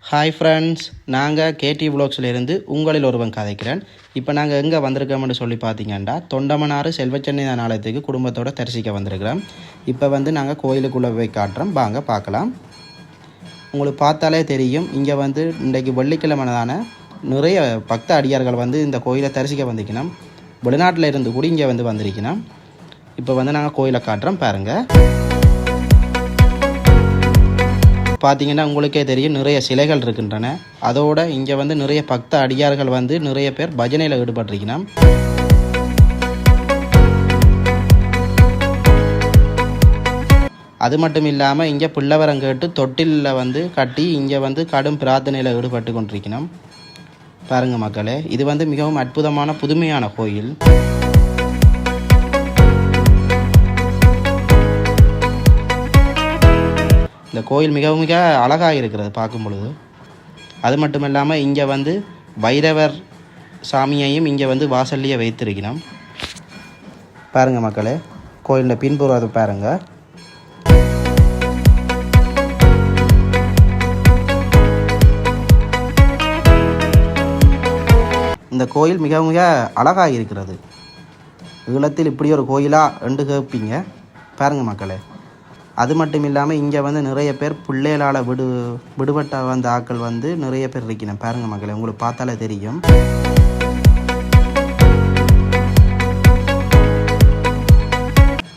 Hi friends, நாங்கள் கேடி விலாக்ஸ்லேருந்து உங்களில் ஒருவன் கதைக்கிறேன். இப்போ நாங்கள் எங்கே வந்திருக்கோம்னு சொல்லி பார்த்தீங்கன்னா, தொண்டமனாறு செல்வச்சென்னை ஆலயத்துக்கு குடும்பத்தோடு தரிசிக்க வந்திருக்கிறோம். இப்போ நாங்கள் கோயிலுக்குள்ளே போய் காட்டுறோம், வாங்க பார்க்கலாம். உங்களுக்கு பார்த்தாலே தெரியும், இங்கே இன்றைக்கு வெள்ளிக்கிழமைதான நிறைய பக்த அடியார்கள் இந்த கோயிலை தரிசிக்க வந்திருக்கணும். வெளிநாட்டில் இருந்து கூட இங்கே வந்திருக்கணும். இப்போ நாங்கள் கோயிலை காட்டுறோம், பாருங்கள். பார்த்தீங்கன்னா உங்களுக்கே தெரியும், நிறைய சிலைகள் இருக்கின்றன. அதோட இங்கே நிறைய பக்த அடியார்கள் நிறைய பேர் பஜனையில் ஈடுபட்டிருக்கணும். அது மட்டும் இல்லாமல் இங்கே பிள்ளவரம் கேட்டு தொட்டிலில் கட்டி இங்கே கடும் பிரார்த்தனையில் ஈடுபட்டு கொண்டிருக்கணும். பாருங்கள் மக்களே, இது மிகவும் அற்புதமான புதுமையான கோயில். இந்த கோயில் மிக அழகாக இருக்கிறது பார்க்கும் பொழுது. அது மட்டும் இல்லாமல் இங்கே பைரவர் சாமியையும் இங்கே வாசல்லையே வைத்திருக்கணும். பாருங்கள் மக்களே, கோயிலில் பின்புறத்தை பாருங்கள். இந்த கோயில் மிக அழகாக இருக்கிறது. ஈழத்தில் இப்படி ஒரு கோயிலா என்று கேட்பீங்க. பாருங்கள் மக்களே, அது மட்டும் இல்லாமல் இங்கே நிறைய பேர் பிள்ளைகளால் விடுபட்ட ஆட்கள் நிறைய பேர் இருக்கணும். பாருங்கள் மக்களே, உங்களுக்கு பார்த்தாலே தெரியும்.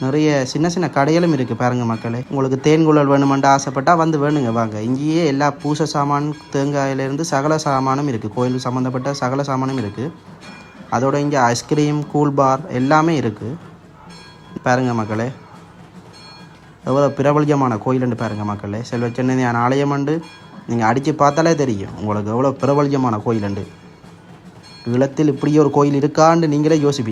நிறைய சின்ன சின்ன கடைகளும் இருக்குது. பாருங்கள் மக்களே, உங்களுக்கு தேன்குழல் வேணுமென்று ஆசைப்பட்டால் வேணுங்க, வாங்க. இங்கேயே எல்லா பூசை சாமான், தேங்காயிலேருந்து சகல சாமானும் இருக்குது. கோயிலுக்கு சம்மந்தப்பட்ட சகல சாமானும் இருக்குது. அதோட இங்கே ஐஸ்கிரீம், கூல் பார் எல்லாமே இருக்குது. பாருங்கள் மக்களே, எவ்வளோ பிரபல்யமான கோயில்னு பாருங்கள் மக்களே. செல்வச்சென்னை ஆலயம் நீங்கள் அடித்து பார்த்தாலே தெரியும் உங்களுக்கு எவ்வளோ பிரபல்யமான கோயிலுண்டு. ஈழத்தில் இப்படி ஒரு கோயில் இருக்கான்னு நீங்களே யோசிப்பீங்க.